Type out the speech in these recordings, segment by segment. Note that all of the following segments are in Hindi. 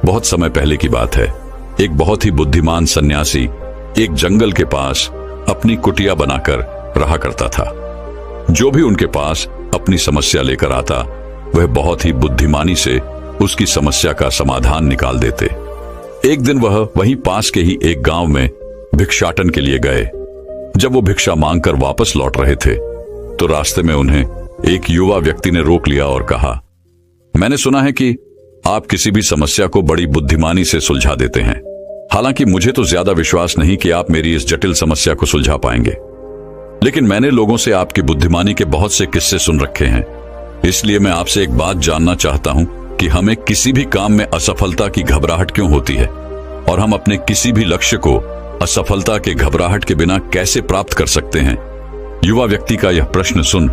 बहुत समय पहले की बात है। एक बहुत ही बुद्धिमान सन्यासी एक जंगल के पास अपनी कुटिया बनाकर रहा करता था। जो भी उनके पास अपनी समस्या लेकर आता, वह बहुत ही बुद्धिमानी से उसकी समस्या का समाधान निकाल देते। एक दिन वह वहीं पास के ही एक गांव में भिक्षाटन के लिए गए। जब वो भिक्षा मांगकर वापस लौट रहे थे, तो रास्ते में उन्हें एक युवा व्यक्ति ने रोक लिया और कहा, मैंने सुना है कि आप किसी भी समस्या को बड़ी बुद्धिमानी से सुलझा देते हैं। हालांकि मुझे तो ज्यादा विश्वास नहीं कि आप मेरी इस जटिल समस्या को सुलझा पाएंगे, लेकिन मैंने लोगों से आपकी बुद्धिमानी के बहुत से किस्से सुन रखे हैं। इसलिए मैं आपसे एक बात जानना चाहता हूं कि हमें किसी भी काम में असफलता की घबराहट क्यों होती है, और हम अपने किसी भी लक्ष्य को असफलता के घबराहट के बिना कैसे प्राप्त कर सकते हैं। युवा व्यक्ति का यह प्रश्न सुन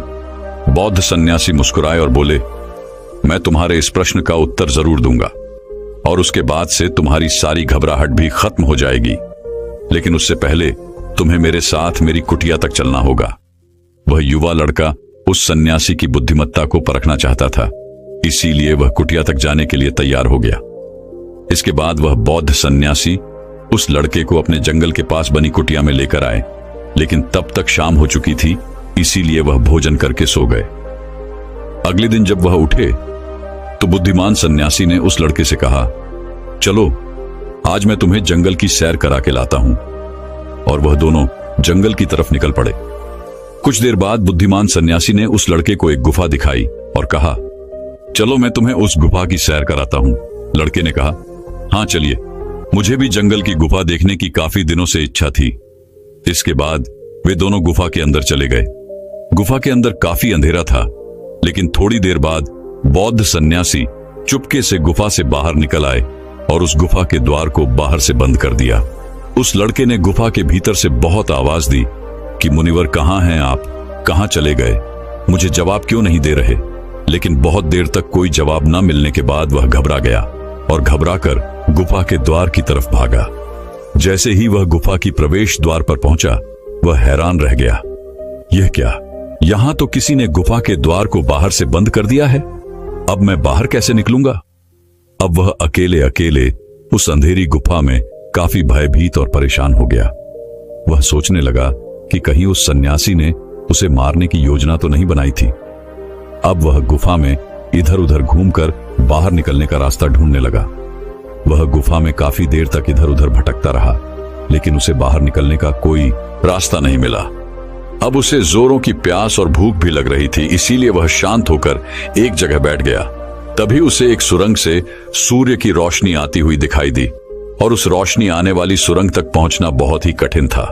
बौद्ध सन्यासी मुस्कुराए और बोले, मैं तुम्हारे इस प्रश्न का उत्तर जरूर दूंगा, और उसके बाद से तुम्हारी सारी घबराहट भी खत्म हो जाएगी। लेकिन उससे पहले तुम्हें मेरे साथ मेरी कुटिया तक चलना होगा। वह युवा लड़का उस सन्यासी की बुद्धिमत्ता को परखना चाहता था, इसीलिए वह कुटिया तक जाने के लिए तैयार हो गया। इसके बाद वह बौद्ध सन्यासी उस लड़के को अपने जंगल के पास बनी कुटिया में लेकर आए, लेकिन तब तक शाम हो चुकी थी, इसीलिए वह भोजन करके सो गए। अगले दिन जब वह उठे तो बुद्धिमान सन्यासी ने उस लड़के से कहा, चलो आज मैं तुम्हें जंगल की सैर करा के लाता हूं। और वह दोनों जंगल की तरफ निकल पड़े। कुछ देर बाद बुद्धिमान सन्यासी ने उस लड़के को एक गुफा दिखाई और कहा, चलो मैं तुम्हें उस गुफा की सैर कराता हूं। लड़के ने कहा, हाँ चलिए, मुझे भी जंगल की गुफा देखने की काफी दिनों से इच्छा थी। इसके बाद वे दोनों गुफा के अंदर चले गए। गुफा के अंदर काफी अंधेरा था, लेकिन थोड़ी देर बाद बौद्ध सन्यासी चुपके से गुफा से बाहर निकल आए और उस गुफा के द्वार को बाहर से बंद कर दिया। उस लड़के ने गुफा के भीतर से बहुत आवाज दी कि मुनिवर कहां हैं आप, कहां चले गए, मुझे जवाब क्यों नहीं दे रहे। लेकिन बहुत देर तक कोई जवाब न मिलने के बाद वह घबरा गया और घबराकर गुफा के द्वार की तरफ भागा। जैसे ही वह गुफा की प्रवेश द्वार पर पहुंचा, वह हैरान रह गया। यह क्या, यहां तो किसी ने गुफा के द्वार को बाहर से बंद कर दिया है। अब मैं बाहर कैसे निकलूंगा। अब वह अकेले अकेले उस अंधेरी गुफा में काफी भयभीत और परेशान हो गया। वह सोचने लगा कि कहीं उस सन्यासी ने उसे मारने की योजना तो नहीं बनाई थी। अब वह गुफा में इधर उधर घूमकर बाहर निकलने का रास्ता ढूंढने लगा। वह गुफा में काफी देर तक इधर उधर भटकता रहा, लेकिन उसे बाहर निकलने का कोई रास्ता नहीं मिला। अब उसे जोरों की प्यास और भूख भी लग रही थी, इसीलिए वह शांत होकर एक जगह बैठ गया। तभी उसे एक सुरंग से सूर्य की रोशनी आती हुई दिखाई दी, और उस रोशनी आने वाली सुरंग तक पहुंचना बहुत ही कठिन था,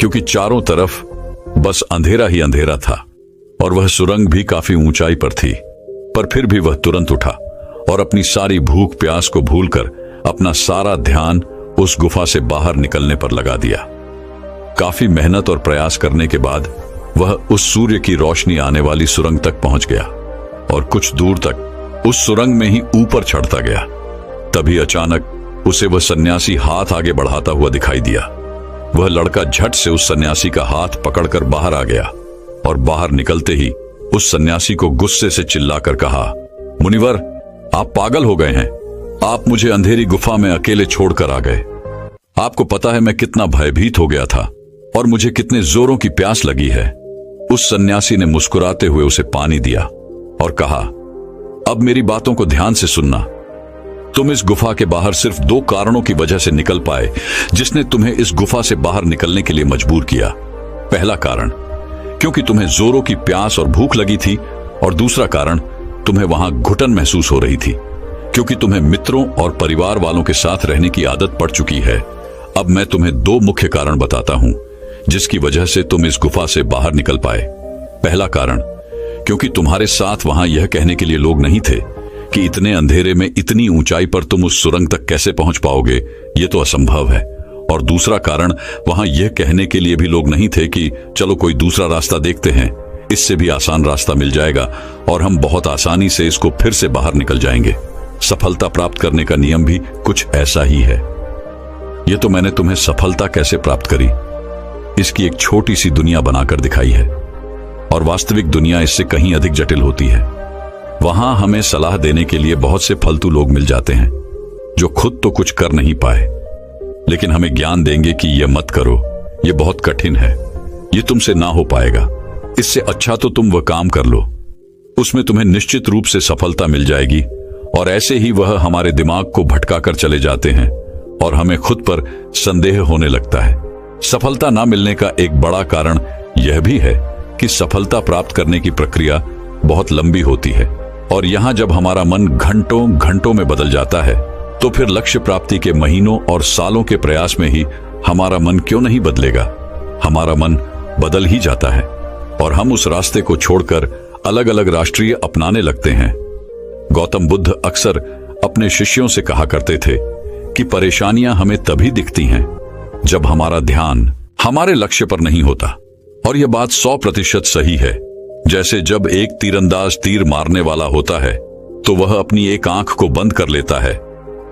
क्योंकि चारों तरफ बस अंधेरा ही अंधेरा था, और वह सुरंग भी काफी ऊंचाई पर थी। पर फिर भी वह तुरंत उठा और अपनी सारी भूख प्यास को भूलकर अपना सारा ध्यान उस गुफा से बाहर निकलने पर लगा दिया। काफी मेहनत और प्रयास करने के बाद वह उस सूर्य की रोशनी आने वाली सुरंग तक पहुंच गया और कुछ दूर तक उस सुरंग में ही ऊपर चढ़ता गया। तभी अचानक उसे वह सन्यासी हाथ आगे बढ़ाता हुआ दिखाई दिया। वह लड़का झट से उस सन्यासी का हाथ पकड़कर बाहर आ गया और बाहर निकलते ही उस सन्यासी को गुस्से से चिल्लाकर कहा, मुनिवर आप पागल हो गए हैं। आप मुझे अंधेरी गुफा में अकेले छोड़कर आ गए। आपको पता है मैं कितना भयभीत हो गया था और मुझे कितने जोरों की प्यास लगी है। उस सन्यासी ने मुस्कुराते हुए उसे पानी दिया और कहा, अब मेरी बातों को ध्यान से सुनना। तुम इस गुफा के बाहर सिर्फ 2 कारणों की वजह से निकल पाए, जिसने तुम्हें इस गुफा से बाहर निकलने के लिए मजबूर किया। पहला कारण, क्योंकि तुम्हें जोरों की प्यास और भूख लगी थी, और दूसरा कारण, तुम्हें वहां घुटन महसूस हो रही थी, क्योंकि तुम्हें मित्रों और परिवार वालों के साथ रहने की आदत पड़ चुकी है। अब मैं तुम्हें 2 मुख्य कारण बताता हूं जिसकी वजह से तुम इस गुफा से बाहर निकल पाए। पहला कारण, क्योंकि तुम्हारे साथ वहां यह कहने के लिए लोग नहीं थे कि इतने अंधेरे में इतनी ऊंचाई पर तुम उस सुरंग तक कैसे पहुंच पाओगे, यह तो असंभव है। और दूसरा कारण, वहां यह कहने के लिए भी लोग नहीं थे कि चलो कोई दूसरा रास्ता देखते हैं, इससे भी आसान रास्ता मिल जाएगा और हम बहुत आसानी से इसको फिर से बाहर निकल जाएंगे। सफलता प्राप्त करने का नियम भी कुछ ऐसा ही है। यह तो मैंने तुम्हें सफलता कैसे प्राप्त करी, इसकी एक छोटी सी दुनिया बनाकर दिखाई है, और वास्तविक दुनिया इससे कहीं अधिक जटिल होती है। वहां हमें सलाह देने के लिए बहुत से फालतू लोग मिल जाते हैं, जो खुद तो कुछ कर नहीं पाए, लेकिन हमें ज्ञान देंगे कि यह मत करो, यह बहुत कठिन है, यह तुमसे ना हो पाएगा, इससे अच्छा तो तुम वह काम कर लो, उसमें तुम्हें निश्चित रूप से सफलता मिल जाएगी। और ऐसे ही वह हमारे दिमाग को भटकाकर चले जाते हैं और हमें खुद पर संदेह होने लगता है। सफलता ना मिलने का एक बड़ा कारण यह भी है कि सफलता प्राप्त करने की प्रक्रिया बहुत लंबी होती है, और यहां जब हमारा मन घंटों घंटों में बदल जाता है, तो फिर लक्ष्य प्राप्ति के महीनों और सालों के प्रयास में ही हमारा मन क्यों नहीं बदलेगा। हमारा मन बदल ही जाता है और हम उस रास्ते को छोड़कर अलग अलग राष्ट्रीय अपनाने लगते हैं। गौतम बुद्ध अक्सर अपने शिष्यों से कहा करते थे कि परेशानियां हमें तभी दिखती हैं जब हमारा ध्यान हमारे लक्ष्य पर नहीं होता। और यह बात 100% सही है। जैसे जब एक तीरंदाज तीर मारने वाला होता है तो वह अपनी एक आंख को बंद कर लेता है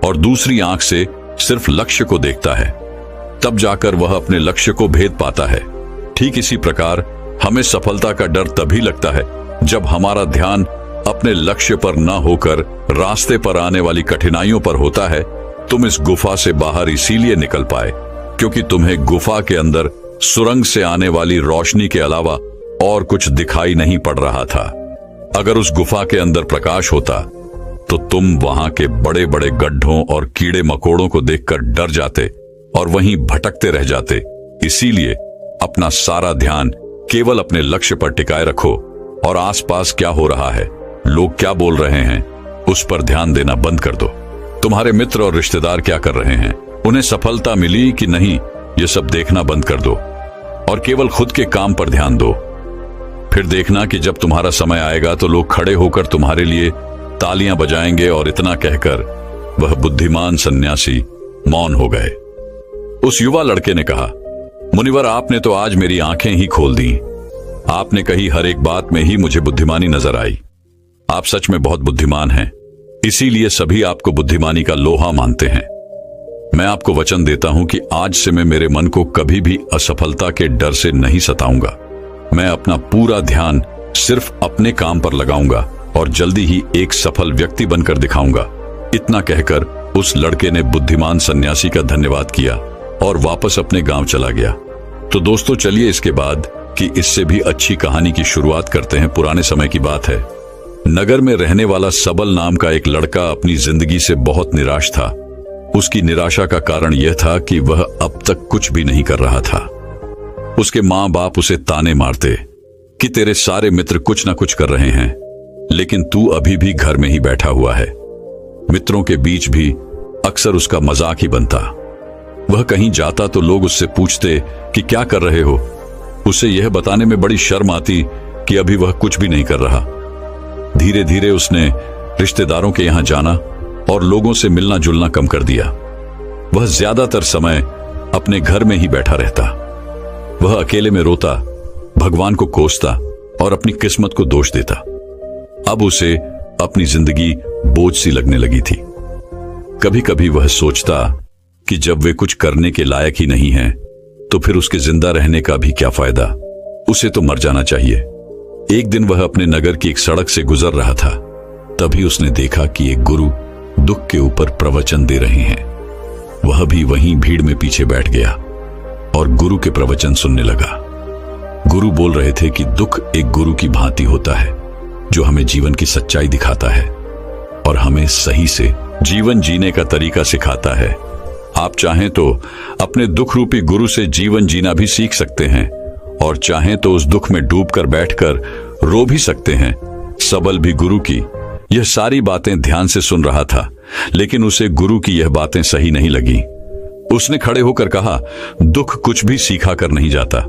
और दूसरी आंख से सिर्फ लक्ष्य को देखता है, तब जाकर वह अपने लक्ष्य को भेद पाता है। ठीक इसी प्रकार हमें सफलता का डर तभी लगता है जब हमारा ध्यान अपने लक्ष्य पर न होकर रास्ते पर आने वाली कठिनाइयों पर होता है। तुम इस गुफा से बाहर इसीलिए निकल पाए क्योंकि तुम्हें गुफा के अंदर सुरंग से आने वाली रोशनी के अलावा और कुछ दिखाई नहीं पड़ रहा था। अगर उस गुफा के अंदर प्रकाश होता तो तुम वहां के बड़े बड़े गड्ढों और कीड़े मकोड़ों को देखकर डर जाते और वहीं भटकते रह जाते। इसीलिए अपना सारा ध्यान केवल अपने लक्ष्य पर टिकाए रखो और आसपास क्या हो रहा है, लोग क्या बोल रहे हैं, उस पर ध्यान देना बंद कर दो। तुम्हारे मित्र और रिश्तेदार क्या कर रहे हैं, उन्हें सफलता मिली कि नहीं, ये सब देखना बंद कर दो और केवल खुद के काम पर ध्यान दो। फिर देखना कि जब तुम्हारा समय आएगा तो लोग खड़े होकर तुम्हारे लिए तालियां बजाएंगे। और इतना कहकर वह बुद्धिमान सन्यासी मौन हो गए। उस युवा लड़के ने कहा, मुनिवर, आपने तो आज मेरी आंखें ही खोल दी। आपने कही हर एक बात में ही मुझे बुद्धिमानी नजर आई। आप सच में बहुत बुद्धिमान हैं, इसीलिए सभी आपको बुद्धिमानी का लोहा मानते हैं। मैं आपको वचन देता हूं कि आज से मैं मेरे मन को कभी भी असफलता के डर से नहीं सताऊंगा। मैं अपना पूरा ध्यान सिर्फ अपने काम पर लगाऊंगा और जल्दी ही एक सफल व्यक्ति बनकर दिखाऊंगा। इतना कहकर उस लड़के ने बुद्धिमान सन्यासी का धन्यवाद किया और वापस अपने गांव चला गया। तो दोस्तों, चलिए इसके बाद की इससे भी अच्छी कहानी की शुरुआत करते हैं। पुराने समय की बात है। नगर में रहने वाला सबल नाम का एक लड़का अपनी जिंदगी से बहुत निराश था। उसकी निराशा का कारण यह था कि वह अब तक कुछ भी नहीं कर रहा था। उसके माँ बाप उसे ताने मारते कि तेरे सारे मित्र कुछ ना कुछ कर रहे हैं, लेकिन तू अभी भी घर में ही बैठा हुआ है। मित्रों के बीच भी अक्सर उसका मजाक ही बनता। वह कहीं जाता तो लोग उससे पूछते कि क्या कर रहे हो। उसे यह बताने में बड़ी शर्म आती कि अभी वह कुछ भी नहीं कर रहा। धीरे धीरे उसने रिश्तेदारों के यहां जाना और लोगों से मिलना जुलना कम कर दिया। वह ज्यादातर समय अपने घर में ही बैठा रहता। वह अकेले में रोता, भगवान को कोसता और अपनी किस्मत को दोष देता। अब उसे अपनी जिंदगी बोझ सी लगने लगी थी। कभी कभी वह सोचता कि जब वे कुछ करने के लायक ही नहीं हैं, तो फिर उसके जिंदा रहने का भी क्या फायदा, उसे तो मर जाना चाहिए। एक दिन वह अपने नगर की एक सड़क से गुजर रहा था। तभी उसने देखा कि एक गुरु दुख के ऊपर प्रवचन दे रहे हैं। वह भी वहीं भीड़ में पीछे बैठ गया और गुरु के प्रवचन सुनने लगा। गुरु बोल रहे थे कि दुख एक गुरु की भांति होता है जो हमें जीवन की सच्चाई दिखाता है और हमें सही से जीवन जीने का तरीका सिखाता है। आप चाहें तो अपने दुख रूपी गुरु से जीवन जीना भी सीख सकते हैं और चाहें तो उस दुख में डूबकर बैठकर रो भी सकते हैं। सबल भी गुरु की यह सारी बातें ध्यान से सुन रहा था, लेकिन उसे गुरु की यह बातें सही नहीं लगी। उसने खड़े होकर कहा, दुख कुछ भी सीखा कर नहीं जाता,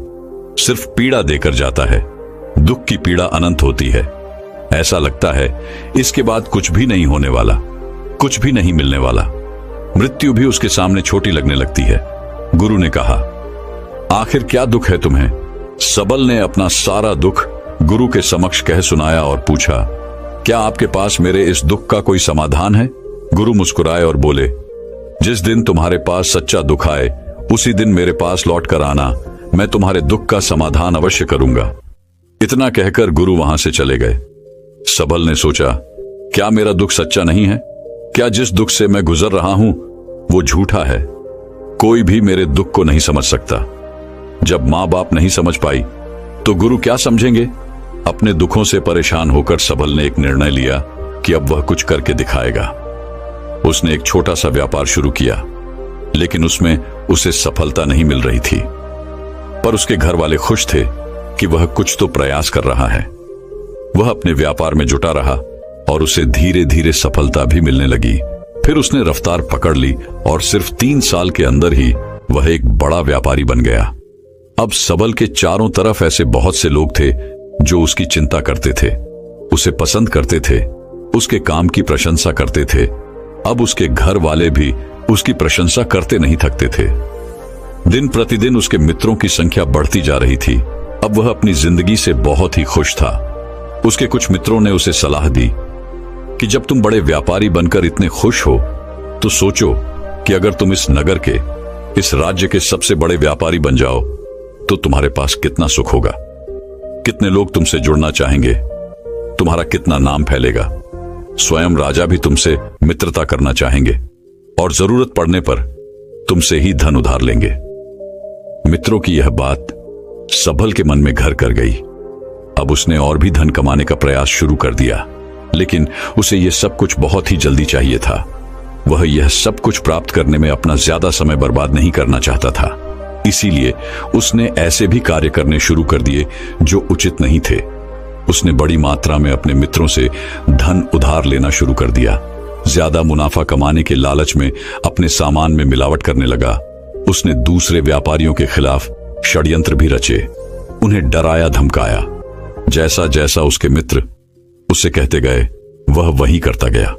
सिर्फ पीड़ा देकर जाता है। दुख की पीड़ा अनंत होती है। ऐसा लगता है इसके बाद कुछ भी नहीं होने वाला, कुछ भी नहीं मिलने वाला। मृत्यु भी उसके सामने छोटी लगने लगती है। गुरु ने कहा, आखिर क्या दुख है तुम्हें? सबल ने अपना सारा दुख गुरु के समक्ष कह सुनाया और पूछा, क्या आपके पास मेरे इस दुख का कोई समाधान है? गुरु मुस्कुराए और बोले, जिस दिन तुम्हारे पास सच्चा दुख आए उसी दिन मेरे पास लौट कर आना, मैं तुम्हारे दुख का समाधान अवश्य करूंगा। इतना कहकर गुरु वहां से चले गए। सबल ने सोचा, क्या मेरा दुख सच्चा नहीं है? क्या जिस दुख से मैं गुजर रहा हूं वो झूठा है? कोई भी मेरे दुख को नहीं समझ सकता। जब माँ बाप नहीं समझ पाई तो गुरु क्या समझेंगे? अपने दुखों से परेशान होकर सबल ने एक निर्णय लिया कि अब वह कुछ करके दिखाएगा। उसने एक छोटा सा व्यापार शुरू किया, लेकिन उसमें उसे सफलता नहीं मिल रही थी। पर उसके घर वाले खुश थे कि वह कुछ तो प्रयास कर रहा है। वह अपने व्यापार में जुटा रहा और उसे धीरे धीरे सफलता भी मिलने लगी। फिर उसने रफ्तार पकड़ ली और सिर्फ 3 साल के अंदर ही वह एक बड़ा व्यापारी बन गया। अब सबल के चारों तरफ ऐसे बहुत से लोग थे जो उसकी चिंता करते थे, उसे पसंद करते थे, उसके काम की प्रशंसा करते थे। अब उसके घर वाले भी उसकी प्रशंसा करते नहीं थकते थे। दिन प्रतिदिन उसके मित्रों की संख्या बढ़ती जा रही थी। अब वह अपनी जिंदगी से बहुत ही खुश था। उसके कुछ मित्रों ने उसे सलाह दी कि जब तुम बड़े व्यापारी बनकर इतने खुश हो तो सोचो कि अगर तुम इस नगर के, इस राज्य के सबसे बड़े व्यापारी बन जाओ तो तुम्हारे पास कितना सुख होगा, कितने लोग तुमसे जुड़ना चाहेंगे, तुम्हारा कितना नाम फैलेगा, स्वयं राजा भी तुमसे मित्रता करना चाहेंगे और जरूरत पड़ने पर तुमसे ही धन उधार लेंगे। मित्रों की यह बात सबल के मन में घर कर गई। अब उसने और भी धन कमाने का प्रयास शुरू कर दिया, लेकिन उसे यह सब कुछ बहुत ही जल्दी चाहिए था। वह यह सब कुछ प्राप्त करने में अपना ज्यादा समय बर्बाद नहीं करना चाहता था। इसीलिए उसने ऐसे भी कार्य करने शुरू कर दिए जो उचित नहीं थे। उसने बड़ी मात्रा में अपने मित्रों से धन उधार लेना शुरू कर दिया। ज्यादा मुनाफा कमाने के लालच में अपने सामान में मिलावट करने लगा। उसने दूसरे व्यापारियों के खिलाफ षड्यंत्र भी रचे, उन्हें डराया धमकाया। जैसा जैसा उसके मित्र उससे कहते गए वह वही करता गया।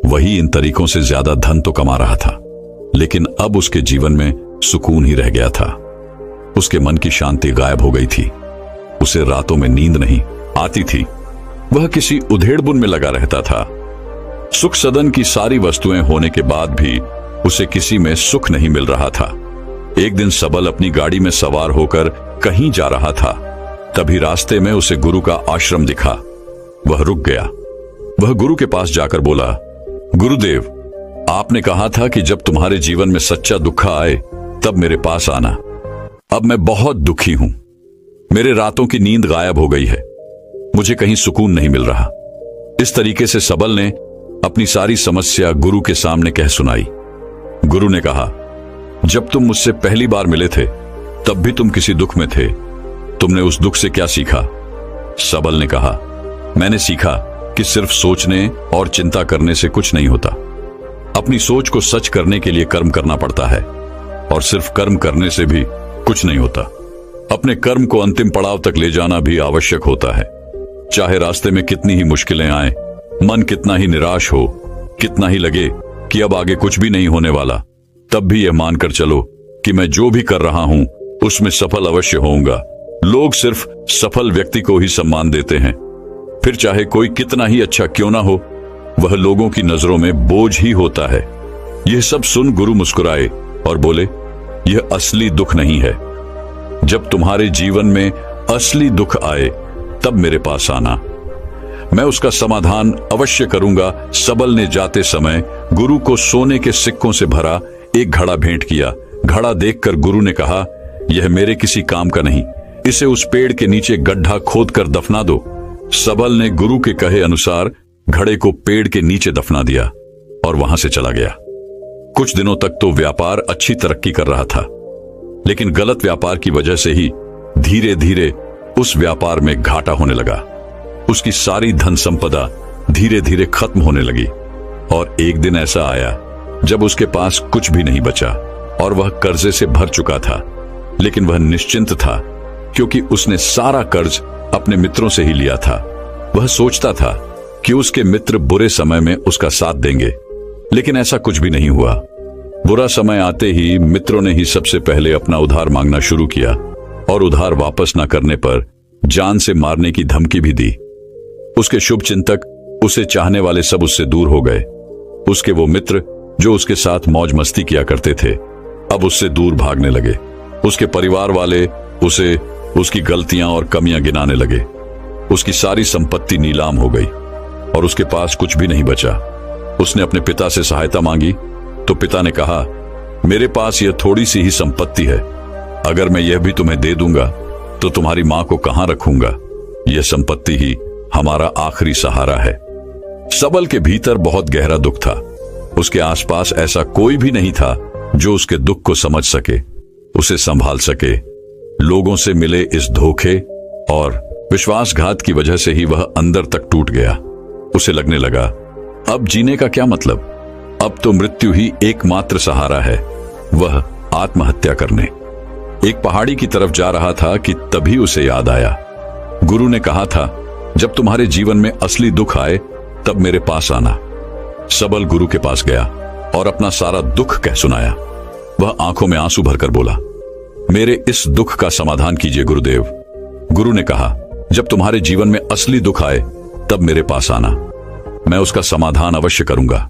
वही इन तरीकों से ज्यादा धन तो कमा रहा था, लेकिन अब उसके जीवन में सुकून ही रह गया था। उसके मन की शांति गायब हो गई थी। उसे रातों में नींद नहीं आती थी। वह किसी उधेड़बुन में लगा रहता था। सुख सदन की सारी वस्तुएं होने के बाद भी उसे किसी में सुख नहीं मिल रहा था। एक दिन सबल अपनी गाड़ी में सवार होकर कहीं जा रहा था। तभी रास्ते में उसे गुरु का आश्रम दिखा। वह रुक गया। वह गुरु के पास जाकर बोला, गुरुदेव, आपने कहा था कि जब तुम्हारे जीवन में सच्चा दुख आए तब मेरे पास आना। अब मैं बहुत दुखी हूं। मेरे रातों की नींद गायब हो गई है। मुझे कहीं सुकून नहीं मिल रहा। इस तरीके से सबल ने अपनी सारी समस्या गुरु के सामने कह सुनाई। गुरु ने कहा, जब तुम मुझसे पहली बार मिले थे तब भी तुम किसी दुख में थे। तुमने उस दुख से क्या सीखा? सबल ने कहा, मैंने सीखा कि सिर्फ सोचने और चिंता करने से कुछ नहीं होता। अपनी सोच को सच करने के लिए कर्म करना पड़ता है, और सिर्फ कर्म करने से भी कुछ नहीं होता। अपने कर्म को अंतिम पड़ाव तक ले जाना भी आवश्यक होता है। चाहे रास्ते में कितनी ही मुश्किलें आए, मन कितना ही निराश हो, कितना ही लगे कि अब आगे कुछ भी नहीं होने वाला, तब भी यह मानकर चलो कि मैं जो भी कर रहा हूं उसमें सफल अवश्य होऊंगा। लोग सिर्फ सफल व्यक्ति को ही सम्मान देते हैं। फिर चाहे कोई कितना ही अच्छा क्यों ना हो, वह लोगों की नजरों में बोझ ही होता है। यह सब सुन गुरु मुस्कुराए और बोले, यह असली दुख नहीं है। जब तुम्हारे जीवन में असली दुख आए तब मेरे पास आना, मैं उसका समाधान अवश्य करूंगा। सबल ने जाते समय गुरु को सोने के सिक्कों से भरा एक घड़ा भेंट किया। घड़ा देखकर गुरु ने कहा, यह मेरे किसी काम का नहीं, इसे उस पेड़ के नीचे गड्ढा खोदकर दफना दो। सबल ने गुरु के कहे अनुसार घड़े को पेड़ के नीचे दफना दिया और वहां से चला गया। कुछ दिनों तक तो व्यापार अच्छी तरक्की कर रहा था, लेकिन गलत व्यापार की वजह से ही धीरे धीरे उस व्यापार में घाटा होने लगा। उसकी सारी धन संपदा धीरे धीरे खत्म होने लगी और एक दिन ऐसा आया जब उसके पास कुछ भी नहीं बचा और वह कर्जे से भर चुका था। लेकिन वह निश्चिंत था क्योंकि उसने सारा कर्ज अपने मित्रों से ही लिया था। वह सोचता था कि उसके मित्र बुरे समय में उसका साथ देंगे, लेकिन ऐसा कुछ भी नहीं हुआ। बुरा समय आते ही मित्रों ने ही सबसे पहले अपना उधार मांगना शुरू किया और उधार वापस न करने पर जान से मारने की धमकी भी दी। उसके शुभ चिंतक, उसे चाहने वाले सब उससे दूर हो गए। उसके वो मित्र जो उसके साथ मौज मस्ती किया करते थे, अब उससे दूर भागने लगे। उसके परिवार वाले उसे उसकी गलतियां और कमियां गिनाने लगे। उसकी सारी संपत्ति नीलाम हो गई और उसके पास कुछ भी नहीं बचा। उसने अपने पिता से सहायता मांगी तो पिता ने कहा, मेरे पास यह थोड़ी सी ही संपत्ति है, अगर मैं यह भी तुम्हें दे दूंगा तो तुम्हारी मां को कहां रखूंगा? यह संपत्ति ही हमारा आखिरी सहारा है। सबल के भीतर बहुत गहरा दुख था। उसके आसपास ऐसा कोई भी नहीं था जो उसके दुख को समझ सके, उसे संभाल सके। लोगों से मिले इस धोखे और विश्वासघात की वजह से ही वह अंदर तक टूट गया। उसे लगने लगा, अब जीने का क्या मतलब? अब तो मृत्यु ही एकमात्र सहारा है, वह आत्महत्या करने। एक पहाड़ी की तरफ जा रहा था कि तभी उसे याद आया, गुरु ने कहा था, जब तुम्हारे जीवन में असली दुख आए तब मेरे पास आना। सबल गुरु के पास गया और अपना सारा दुख कह सुनाया। वह आंखों में आंसू भरकर बोला, मेरे इस दुख का समाधान कीजिए गुरुदेव। गुरु ने कहा, जब तुम्हारे जीवन में असली दुख आए तब मेरे पास आना, मैं उसका समाधान अवश्य करूंगा।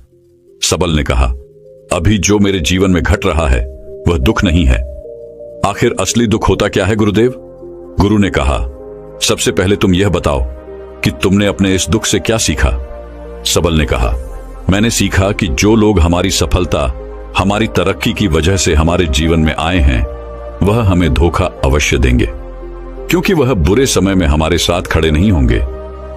सबल ने कहा, अभी जो मेरे जीवन में घट रहा है वह दुख नहीं है। आखिर असली दुख होता क्या है गुरुदेव? गुरु ने कहा, सबसे पहले तुम यह बताओ कि तुमने अपने इस दुख से क्या सीखा? सबल ने कहा, मैंने सीखा कि जो लोग हमारी सफलता, हमारी तरक्की की वजह से हमारे जीवन में आए हैं, वह हमें धोखा अवश्य देंगे, क्योंकि वह बुरे समय में हमारे साथ खड़े नहीं होंगे।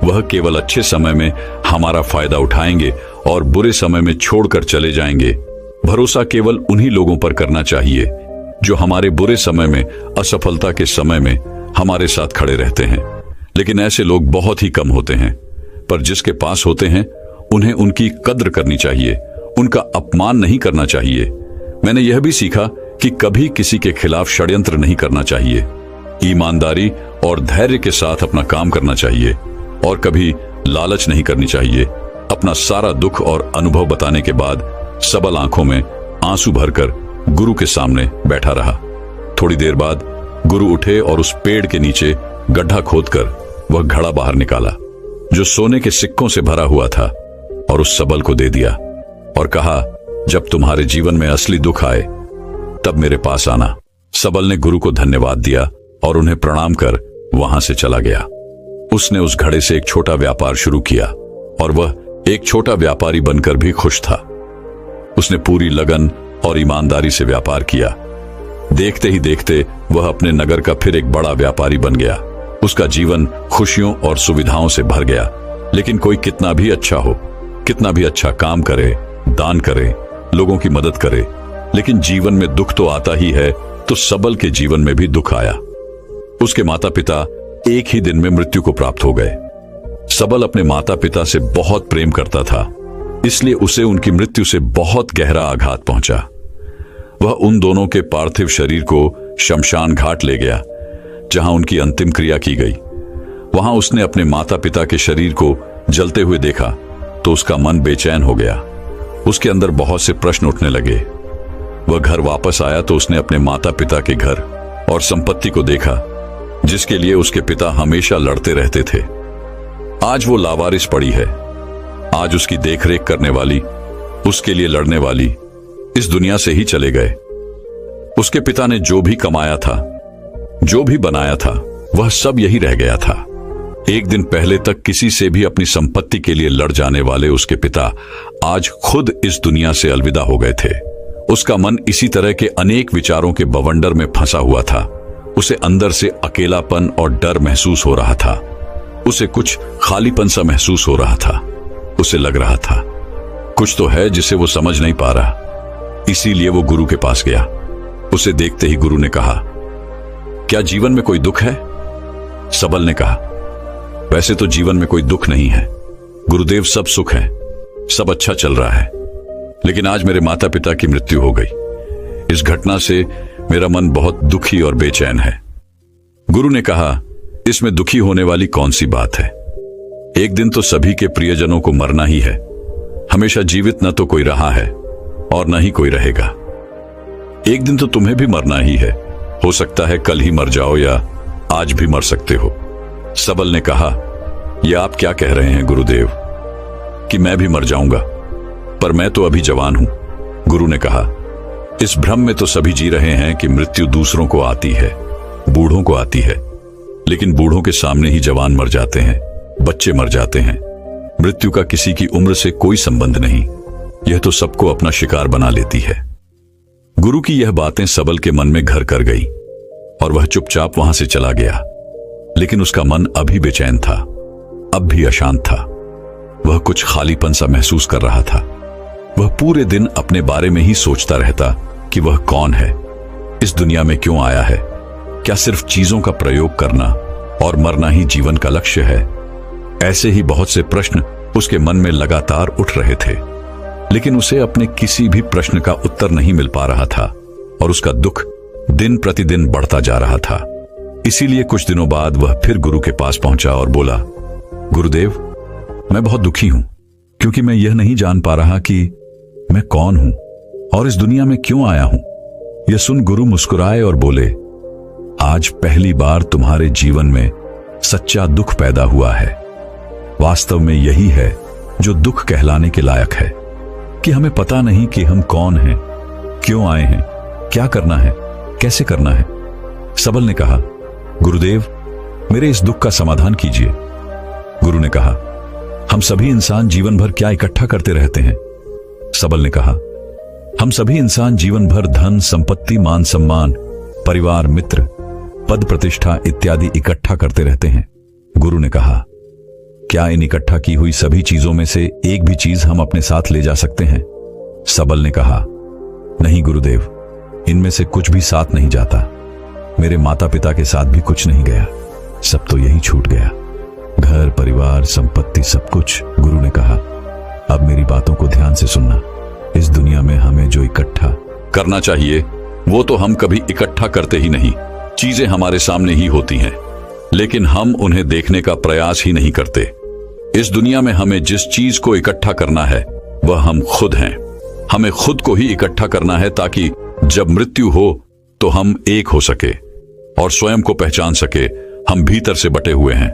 वह केवल अच्छे समय में हमारा फायदा उठाएंगे और बुरे समय में छोड़कर चले जाएंगे। भरोसा केवल उन्हीं लोगों पर करना चाहिए जो हमारे बुरे समय में, असफलता के समय में हमारे साथ खड़े रहते हैं। लेकिन ऐसे लोग बहुत ही कम होते हैं, पर जिसके पास होते हैं उन्हें उनकी कद्र करनी चाहिए, उनका अपमान नहीं करना चाहिए। मैंने यह भी सीखा कि कभी किसी के खिलाफ षड्यंत्र नहीं करना चाहिए, ईमानदारी और धैर्य के साथ अपना काम करना चाहिए और कभी लालच नहीं करनी चाहिए। अपना सारा दुख और अनुभव बताने के बाद सबल आंखों में आंसू भरकर गुरु के सामने बैठा रहा। थोड़ी देर बाद गुरु उठे और उस पेड़ के नीचे गड्ढा खोदकर वह घड़ा बाहर निकाला जो सोने के सिक्कों से भरा हुआ था और उस सबल को दे दिया और कहा, जब तुम्हारे जीवन में असली दुख आए तब मेरे पास आना। सबल ने गुरु को धन्यवाद दिया और उन्हें प्रणाम कर वहां से चला गया। उसने उस घड़े से एक छोटा व्यापार शुरू किया और वह एक छोटा व्यापारी बनकर भी खुश था। उसने पूरी लगन और ईमानदारी से व्यापार किया। देखते ही देखते वह अपने नगर का फिर एक बड़ा व्यापारी बन गया। उसका जीवन खुशियों और सुविधाओं से भर गया। लेकिन कोई कितना भी अच्छा हो, कितना भी अच्छा काम करे, दान करे, लोगों की मदद करे, लेकिन जीवन में दुख तो आता ही है। तो सबल के जीवन में भी दुख आया। उसके माता पिता एक ही दिन में मृत्यु को प्राप्त हो गए। सबल अपने माता पिता से बहुत प्रेम करता था, इसलिए उसे उनकी मृत्यु से बहुत गहरा आघात पहुंचा। वह उन दोनों के पार्थिव शरीर को शमशान घाट ले गया, जहां उनकी अंतिम क्रिया की गई। वहां उसने अपने माता पिता के शरीर को जलते हुए देखा तो उसका मन बेचैन हो गया। उसके अंदर बहुत से प्रश्न उठने लगे। वह घर वापस आया तो उसने अपने माता पिता के घर और संपत्ति को देखा जिसके लिए उसके पिता हमेशा लड़ते रहते थे। आज वो लावारिस पड़ी है। आज उसकी देखरेख करने वाली, उसके लिए लड़ने वाली इस दुनिया से ही चले गए। उसके पिता ने जो भी कमाया था, जो भी बनाया था, वह सब यही रह गया था। एक दिन पहले तक किसी से भी अपनी संपत्ति के लिए लड़ जाने वाले उसके पिता आज खुद इस दुनिया से अलविदा हो गए थे। उसका मन इसी तरह के अनेक विचारों के बवंडर में फंसा हुआ था। उसे अंदर से अकेलापन और डर महसूस हो रहा था। उसे कुछ खालीपन सा महसूस हो रहा था। उसे लग रहा था कुछ तो है जिसे वो समझ नहीं पा रहा। इसीलिए वो गुरु के पास गया। उसे देखते ही गुरु ने कहा, क्या जीवन में कोई दुख है? सबल ने कहा, वैसे तो जीवन में कोई दुख नहीं है गुरुदेव, सब सुख है, सब अच्छा चल रहा है। लेकिन आज मेरे माता पिता की मृत्यु हो गई। इस घटना से मेरा मन बहुत दुखी और बेचैन है। गुरु ने कहा, इसमें दुखी होने वाली कौन सी बात है? एक दिन तो सभी के प्रियजनों को मरना ही है। हमेशा जीवित न तो कोई रहा है और न ही कोई रहेगा। एक दिन तो तुम्हें भी मरना ही है। हो सकता है कल ही मर जाओ या आज भी मर सकते हो। सबल ने कहा, यह आप क्या कह रहे हैं गुरुदेव कि मैं भी मर जाऊंगा? पर मैं तो अभी जवान हूं। गुरु ने कहा, इस भ्रम में तो सभी जी रहे हैं कि मृत्यु दूसरों को आती है, बूढ़ों को आती है। लेकिन बूढ़ों के सामने ही जवान मर जाते हैं, बच्चे मर जाते हैं। मृत्यु का किसी की उम्र से कोई संबंध नहीं। यह तो सबको अपना शिकार बना लेती है। गुरु की यह बातें सबल के मन में घर कर गई और वह चुपचाप वहां से चला गया। लेकिन उसका मन अभी बेचैन था, अब भी अशांत था। वह कुछ खालीपन सा महसूस कर रहा था। वह पूरे दिन अपने बारे में ही सोचता रहता कि वह कौन है, इस दुनिया में क्यों आया है, क्या सिर्फ चीजों का प्रयोग करना और मरना ही जीवन का लक्ष्य है। ऐसे ही बहुत से प्रश्न उसके मन में लगातार उठ रहे थे, लेकिन उसे अपने किसी भी प्रश्न का उत्तर नहीं मिल पा रहा था और उसका दुख दिन प्रतिदिन बढ़ता जा रहा था। इसीलिए कुछ दिनों बाद वह फिर गुरु के पास पहुंचा और बोला, गुरुदेव, मैं बहुत दुखी हूं क्योंकि मैं यह नहीं जान पा रहा कि मैं कौन हूं और इस दुनिया में क्यों आया हूं। यह सुन गुरु मुस्कुराए और बोले, आज पहली बार तुम्हारे जीवन में सच्चा दुख पैदा हुआ है। वास्तव में यही है जो दुख कहलाने के लायक है कि हमें पता नहीं कि हम कौन हैं, क्यों आए हैं, क्या करना है, कैसे करना है। सबल ने कहा, गुरुदेव, मेरे इस दुख का समाधान कीजिए। गुरु ने कहा, हम सभी इंसान जीवन भर क्या इकट्ठा करते रहते हैं। सबल ने कहा, हम सभी इंसान जीवन भर धन, संपत्ति, मान सम्मान, परिवार, मित्र, पद प्रतिष्ठा इत्यादि इकट्ठा करते रहते हैं। गुरु ने कहा, क्या इन इकट्ठा की हुई सभी चीजों में से एक भी चीज हम अपने साथ ले जा सकते हैं? सबल ने कहा, नहीं गुरुदेव, इनमें से कुछ भी साथ नहीं जाता। मेरे माता पिता के साथ भी कुछ नहीं गया, सब तो यही छूट गया, घर, परिवार, संपत्ति, सब कुछ। गुरु ने कहा, अब मेरी बातों को ध्यान से सुनना। इस दुनिया में हमें जो इकट्ठा करना चाहिए वो तो हम कभी इकट्ठा करते ही नहीं। चीजें हमारे सामने ही होती हैं, लेकिन हम उन्हें देखने का प्रयास ही नहीं करते। इस दुनिया में हमें जिस चीज को इकट्ठा करना है वह हम खुद हैं। हमें खुद को ही इकट्ठा करना है ताकि जब मृत्यु हो तो हम एक हो सके और स्वयं को पहचान सके। हम भीतर से बटे हुए हैं,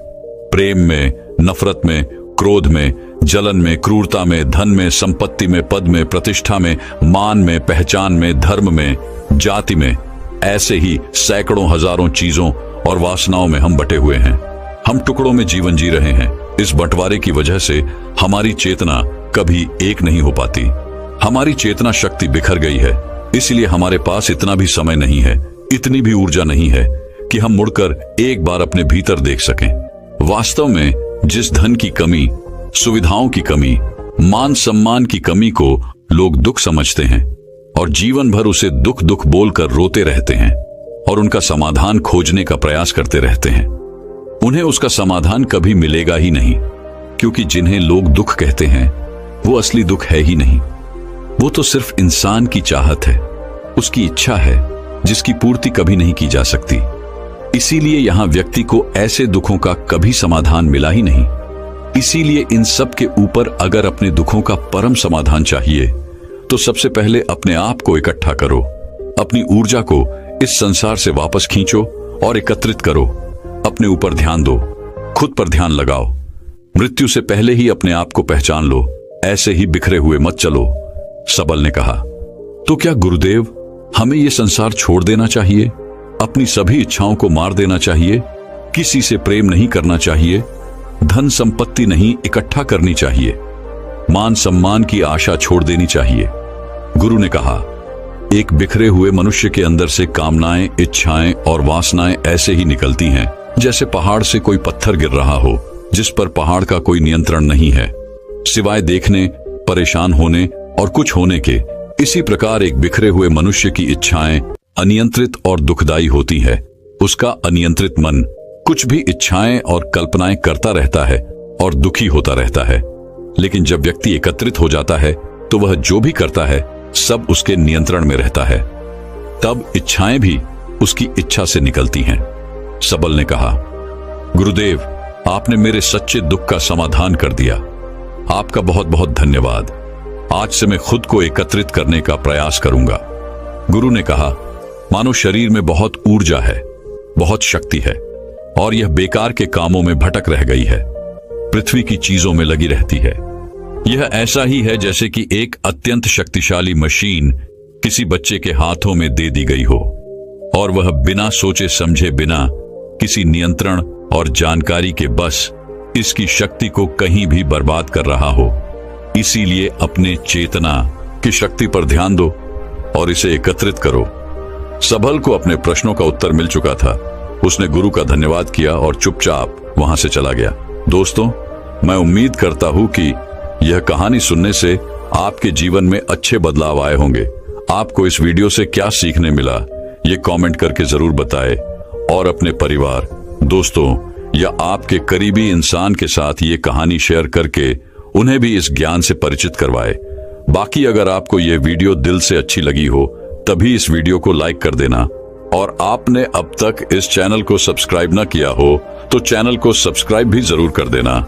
प्रेम में, नफरत में, क्रोध में, जलन में, क्रूरता में, धन में, संपत्ति में, पद में, प्रतिष्ठा में, मान में, पहचान में, धर्म में, जाति में। ऐसे ही सैकड़ों हजारों चीजों और वासनाओं में हम बटे हुए हैं। हम टुकड़ों में जीवन जी रहे हैं। इस बंटवारे की वजह से हमारी चेतना कभी एक नहीं हो पाती। हमारी चेतना शक्ति बिखर गई है, इसलिए हमारे पास इतना भी समय नहीं है, इतनी भी ऊर्जा नहीं है कि हम मुड़कर एक बार अपने भीतर देख सकें। वास्तव में जिस धन की कमी, सुविधाओं की कमी, मान सम्मान की कमी को लोग दुख समझते हैं और जीवन भर उसे दुख दुख बोलकर रोते रहते हैं और उनका समाधान खोजने का प्रयास करते रहते हैं, उन्हें उसका समाधान कभी मिलेगा ही नहीं, क्योंकि जिन्हें लोग दुख कहते हैं वो असली दुख है ही नहीं। वो तो सिर्फ इंसान की चाहत है, उसकी इच्छा है जिसकी पूर्ति कभी नहीं की जा सकती। इसीलिए यहां व्यक्ति को ऐसे दुखों का कभी समाधान मिला ही नहीं। इसीलिए इन सब के ऊपर अगर अपने दुखों का परम समाधान चाहिए तो सबसे पहले अपने आप को इकट्ठा करो, अपनी ऊर्जा को इस संसार से वापस खींचो और एकत्रित करो। अपने ऊपर ध्यान दो, खुद पर ध्यान लगाओ। मृत्यु से पहले ही अपने आप को पहचान लो, ऐसे ही बिखरे हुए मत चलो। सबल ने कहा, तो क्या गुरुदेव हमें यह संसार छोड़ देना चाहिए, अपनी सभी इच्छाओं को मार देना चाहिए, किसी से प्रेम नहीं करना चाहिए, धन संपत्ति नहीं इकट्ठा करनी चाहिए, मान सम्मान की आशा छोड़ देनी चाहिए? गुरु ने कहा, एक बिखरे हुए मनुष्य के अंदर से कामनाएं, इच्छाएं और वासनाएं ऐसे ही निकलती हैं जैसे पहाड़ से कोई पत्थर गिर रहा हो जिस पर पहाड़ का कोई नियंत्रण नहीं है, सिवाय देखने, परेशान होने और कुछ होने के। इसी प्रकार एक बिखरे हुए मनुष्य की इच्छाएं अनियंत्रित और दुखदायी होती है। उसका अनियंत्रित मन कुछ भी इच्छाएं और कल्पनाएं करता रहता है और दुखी होता रहता है। लेकिन जब व्यक्ति एकत्रित हो जाता है तो वह जो भी करता है सब उसके नियंत्रण में रहता है, तब इच्छाएं भी उसकी इच्छा से निकलती हैं। सबल ने कहा, गुरुदेव, आपने मेरे सच्चे दुख का समाधान कर दिया। आपका बहुत बहुत धन्यवाद। आज से मैं खुद को एकत्रित करने का प्रयास करूंगा। गुरु ने कहा, मानो शरीर में बहुत ऊर्जा है, बहुत शक्ति है और यह बेकार के कामों में भटक रह गई है, पृथ्वी की चीजों में लगी रहती है। यह ऐसा ही है जैसे कि एक अत्यंत शक्तिशाली मशीन किसी बच्चे के हाथों में दे दी गई हो और वह बिना सोचे समझे, बिना किसी नियंत्रण और जानकारी के बस इसकी शक्ति को कहीं भी बर्बाद कर रहा हो। इसीलिए अपने चेतना की शक्ति पर ध्यान दो और इसे एकत्रित करो। सबल को अपने प्रश्नों का उत्तर मिल चुका था। उसने गुरु का धन्यवाद किया और चुपचाप वहां से चला गया। दोस्तों, मैं उम्मीद करता हूं कि यह कहानी सुनने से आपके जीवन में अच्छे बदलाव आए होंगे। आपको इस वीडियो से क्या सीखने मिला, ये कमेंट करके जरूर बताएं और अपने परिवार, दोस्तों या आपके करीबी इंसान के साथ ये कहानी शेयर करके उन्हें भी इस ज्ञान से परिचित करवाएं। बाकी अगर आपको ये वीडियो दिल से अच्छी लगी हो तभी इस वीडियो को लाइक कर देना, और आपने अब तक इस चैनल को सब्सक्राइब न किया हो तो चैनल को सब्सक्राइब भी जरूर कर देना।